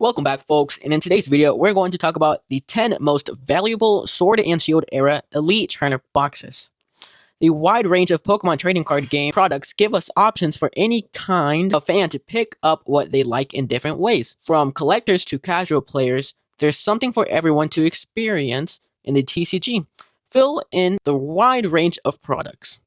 Welcome back, folks, and in today's video, we're going to talk about the 10 most valuable Sword and Shield era Elite Trainer boxes. The wide range of Pokemon trading card game products give us options for any kind of fan to pick up what they like in different ways. From collectors to casual players, there's something for everyone to experience in the TCG. Fill in the wide range of products.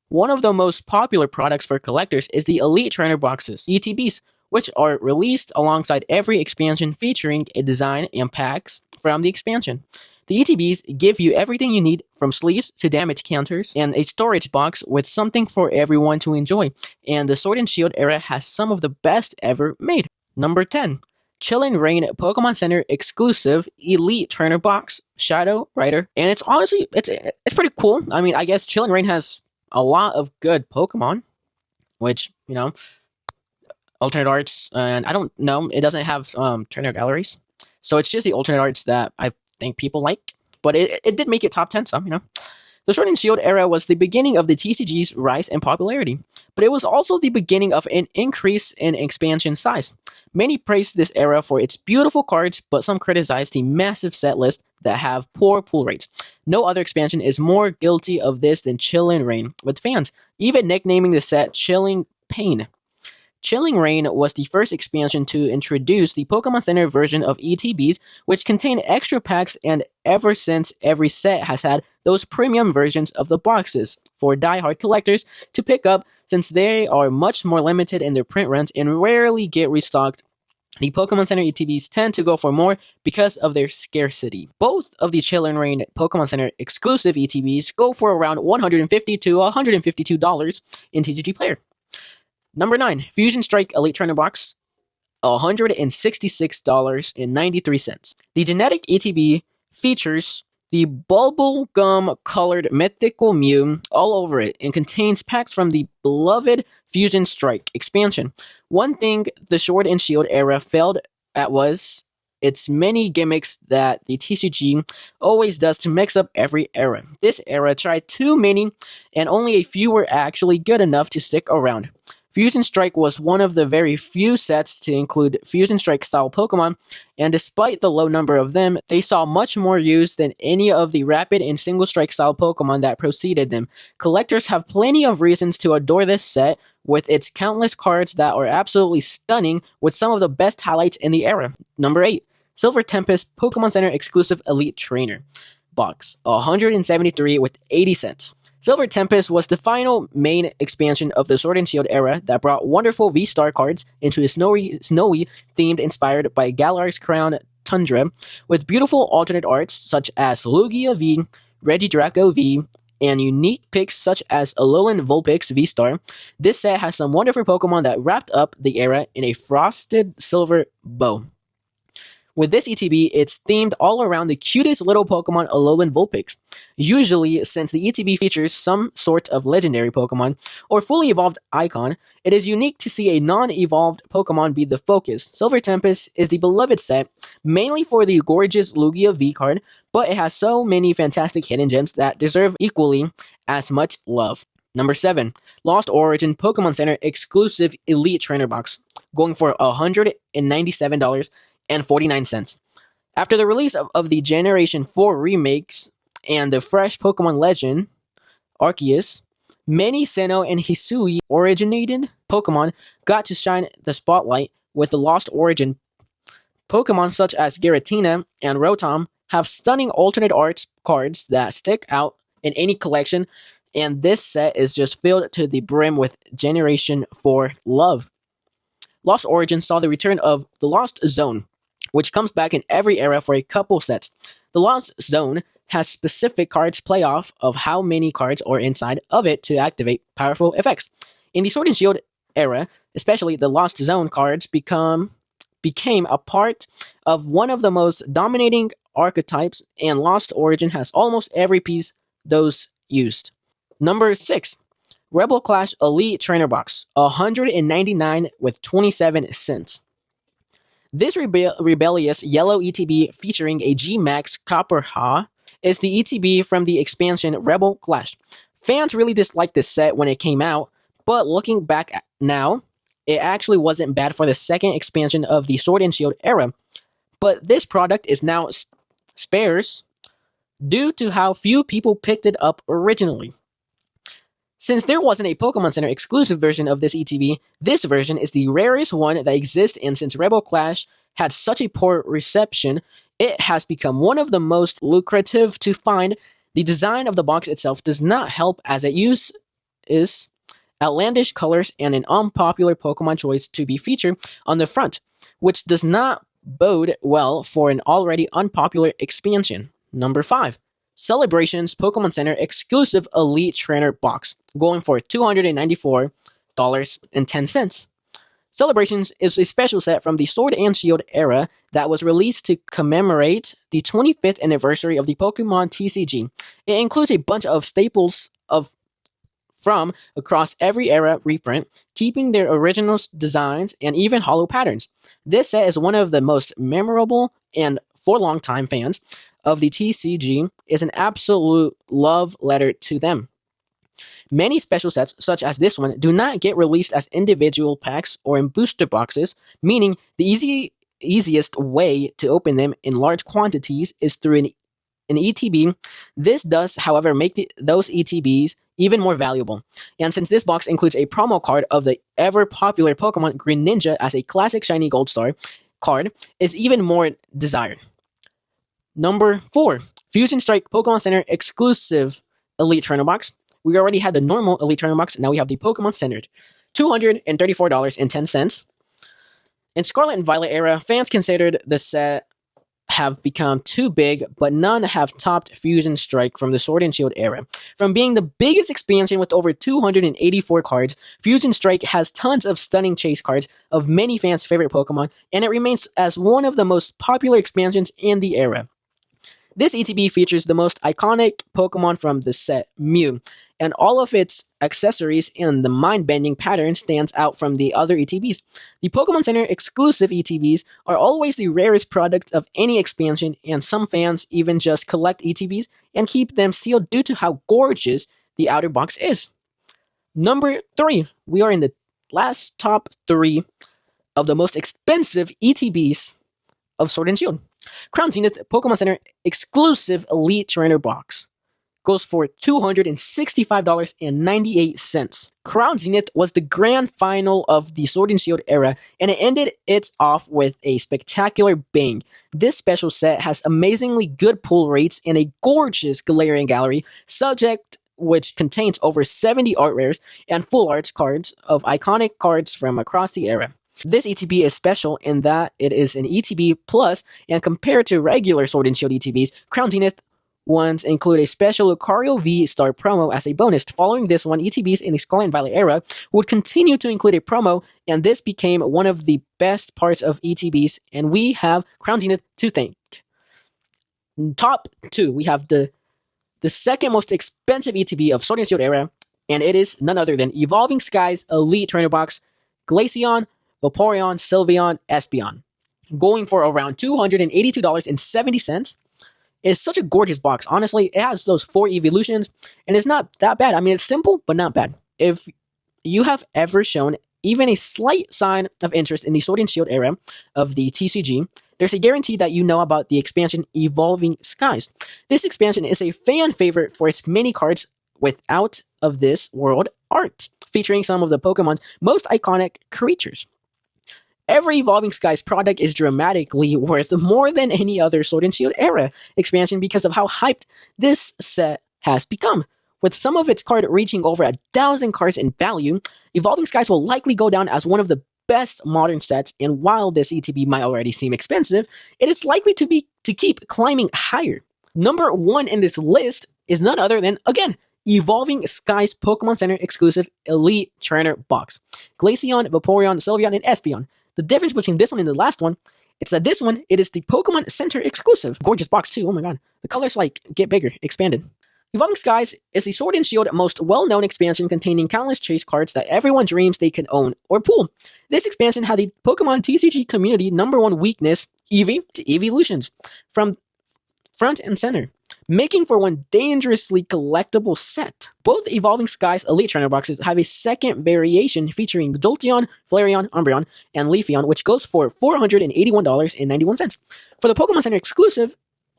One of the most popular products for collectors is the Elite Trainer boxes, ETBs, which are released alongside every expansion featuring a design and packs from the expansion. The ETBs give you everything you need from sleeves to damage counters and a storage box with something for everyone to enjoy, and the Sword and Shield era has some of the best ever made. Number 10. Chillin' Reign Pokemon Center exclusive Elite Trainer box, Shadow Rider, and it's honestly, it's pretty cool. I mean, I guess Chillin' Reign has a lot of good Pokemon, which, alternate arts, and I don't know, it doesn't have trainer galleries, so it's just the alternate arts that I think people like, but it did make it top 10, so, The Sword and Shield era was the beginning of the TCG's rise in popularity, but it was also the beginning of an increase in expansion size. Many praised this era for its beautiful cards, but some criticized the massive set list that have poor pull rates. No other expansion is more guilty of this than Chillin' Reign, with fans even nicknaming the set Chilling Pain. Chilling Reign was the first expansion to introduce the Pokemon Center version of ETBs, which contain extra packs, and ever since, every set has had those premium versions of the boxes for die-hard collectors to pick up, since they are much more limited in their print runs and rarely get restocked. The Pokemon Center ETBs tend to go for more because of their scarcity. Both of the Chillin' Reign Pokemon Center exclusive ETBs go for around $150 to $152 in TCG Player. Number 9. Fusion Strike Elite Trainer Box, $166.93. The Genetic ETB features the bubblegum-colored Mythical Mew all over it and contains packs from the beloved Fusion Strike expansion. One thing the Sword and Shield era failed at was its many gimmicks that the TCG always does to mix up every era. This era tried too many, and only a few were actually good enough to stick around. Fusion Strike was one of the very few sets to include Fusion Strike style Pokemon, and despite the low number of them, they saw much more use than any of the Rapid and Single Strike style Pokemon that preceded them. Collectors have plenty of reasons to adore this set, with its countless cards that are absolutely stunning, with some of the best highlights in the era. Number 8. Silver Tempest Pokemon Center exclusive Elite Trainer box, $173.80. Silver Tempest was the final main expansion of the Sword and Shield era that brought wonderful V-Star cards into a snowy themed inspired by Galar's Crown Tundra, with beautiful alternate arts such as Lugia V, Regidrago V, and unique picks such as Alolan Vulpix V-Star. This set has some wonderful Pokemon that wrapped up the era in a frosted silver bow. With this ETB, it's themed all around the cutest little Pokemon Alolan Vulpix. Usually, since the ETB features some sort of legendary Pokemon or fully evolved icon, it is unique to see a non-evolved Pokemon be the focus. Silver Tempest is the beloved set, mainly for the gorgeous Lugia V card, but it has so many fantastic hidden gems that deserve equally as much love. Number 7. Lost Origin Pokemon Center exclusive Elite Trainer box, going for $197.49. After the release of the Generation 4 remakes and the fresh Pokemon Legend, Arceus, many Sinnoh and Hisui originated Pokemon got to shine the spotlight with the Lost Origin. Pokemon such as Giratina and Rotom have stunning alternate arts cards that stick out in any collection, and this set is just filled to the brim with Generation 4 love. Lost Origin saw the return of the Lost Zone, which comes back in every era for a couple sets. The Lost Zone has specific cards play off of how many cards are inside of it to activate powerful effects. In the Sword and Shield era, especially the Lost Zone cards became a part of one of the most dominating archetypes, and Lost Origin has almost every piece those used. Number 6. Rebel Clash Elite Trainer Box, $199.27. This rebellious yellow ETB featuring a G-Max Copperha is the ETB from the expansion Rebel Clash. Fans really disliked this set when it came out, but looking back now, it actually wasn't bad for the second expansion of the Sword and Shield era, but this product is now sparse due to how few people picked it up originally. Since there wasn't a Pokemon Center exclusive version of this ETB, this version is the rarest one that exists, and since Rebel Clash had such a poor reception, it has become one of the most lucrative to find. The design of the box itself does not help, as it uses outlandish colors and an unpopular Pokemon choice to be featured on the front, which does not bode well for an already unpopular expansion. Number 5. Celebrations Pokemon Center exclusive Elite Trainer box, going for $294.10. Celebrations is a special set from the Sword and Shield era that was released to commemorate the 25th anniversary of the Pokemon TCG. It includes a bunch of staples from across every era reprint, keeping their original designs and even hollow patterns. This set is one of the most memorable, and for longtime fans of the TCG is an absolute love letter to them. Many special sets, such as this one, do not get released as individual packs or in booster boxes, meaning the easiest way to open them in large quantities is through an ETB. This does, however, make those ETBs even more valuable. And since this box includes a promo card of the ever-popular Pokemon Greninja as a classic shiny Gold Star card, is even more desired. Number 4. Fusion Strike Pokemon Center exclusive Elite Trainer box. We already had the normal Elite Trainer box, now we have the Pokemon Centered. $234.10. In Scarlet and Violet era, fans considered the set have become too big, but none have topped Fusion Strike from the Sword and Shield era. From being the biggest expansion with over 284 cards, Fusion Strike has tons of stunning chase cards of many fans' favorite Pokemon, and it remains as one of the most popular expansions in the era. This ETB features the most iconic Pokemon from the set, Mew, and all of its accessories and the mind-bending pattern stands out from the other ETBs. The Pokemon Center exclusive ETBs are always the rarest product of any expansion, and some fans even just collect ETBs and keep them sealed due to how gorgeous the outer box is. Number 3. We are in the last top 3 of the most expensive ETBs of Sword and Shield. Crown Zenith Pokemon Center exclusive Elite Trainer box goes for $265.98. Crown Zenith was the grand final of the Sword and Shield era, and it ended it off with a spectacular bang. This special set has amazingly good pull rates and a gorgeous Galarian gallery, subject which contains over 70 art rares and full arts cards of iconic cards from across the era. This ETB is special in that it is an ETB plus, and compared to regular Sword and Shield ETBs, Crown Zenith ones include a special Lucario V Star promo as a bonus. Following this one, ETBs in the Scarlet and Violet era would continue to include a promo, and this became one of the best parts of ETBs, and we have Crown Zenith to thank. Top 2, we have the second most expensive ETB of Sword and Shield era, and it is none other than Evolving Skies Elite Trainer Box, Glaceon, Vaporeon, Sylveon, Espeon, going for around $282.70. It's such a gorgeous box. Honestly, it has those 4 evolutions, and it's not that bad. I mean, it's simple, but not bad. If you have ever shown even a slight sign of interest in the Sword and Shield era of the TCG, there's a guarantee that you know about the expansion Evolving Skies. This expansion is a fan favorite for its many cards with out of this world art, featuring some of the Pokemon's most iconic creatures. Every Evolving Skies product is dramatically worth more than any other Sword and Shield era expansion because of how hyped this set has become. With some of its cards reaching over 1,000 cards in value, Evolving Skies will likely go down as one of the best modern sets, and while this ETB might already seem expensive, it is likely to keep climbing higher. Number 1 in this list is none other than, again, Evolving Skies Pokemon Center exclusive Elite Trainer box. Glaceon, Vaporeon, Sylveon, and Espeon. The difference between this one and the last one, it's that this one, it is the Pokemon Center exclusive. Gorgeous box too, oh my god. The colors get bigger, expanded. Evolving Skies is the Sword and Shield most well-known expansion containing countless chase cards that everyone dreams they can own or pull. This expansion had the Pokemon TCG community #1 weakness, Eevee to evolutions, from front and center, making for one dangerously collectible set. Both Evolving Skies Elite Trainer boxes have a second variation featuring Jolteon, Flareon, Umbreon, and Leafeon, which goes for $481.91. For the Pokemon Center exclusive,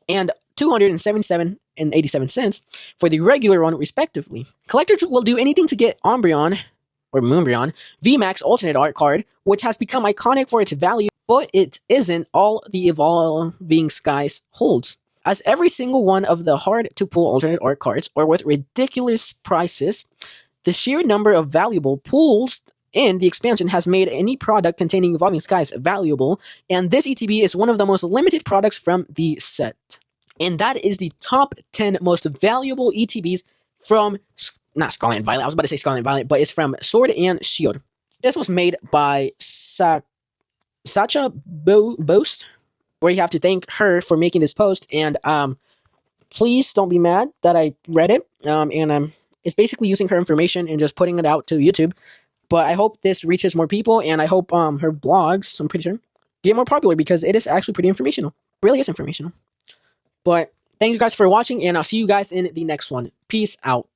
and $277.87 for the regular one, respectively. Collectors will do anything to get Umbreon, or Moonbreon, VMAX alternate art card, which has become iconic for its value, but it isn't all the Evolving Skies holds, as every single one of the hard-to-pull alternate art cards are worth ridiculous prices. The sheer number of valuable pulls in the expansion has made any product containing Evolving Skies valuable, and this ETB is one of the most limited products from the set. And that is the top 10 most valuable ETBs from, not Scarlet and Violet, I was about to say Scarlet and Violet, but it's from Sword and Shield. This was made by Sacha Boast, where you have to thank her for making this post, and please don't be mad that I read it, and it's basically using her information and just putting it out to YouTube, but I hope this reaches more people, and I hope her blogs, I'm pretty sure, get more popular, because it is actually pretty informational. It really is informational. But thank you guys for watching, and I'll see you guys in the next one. Peace out.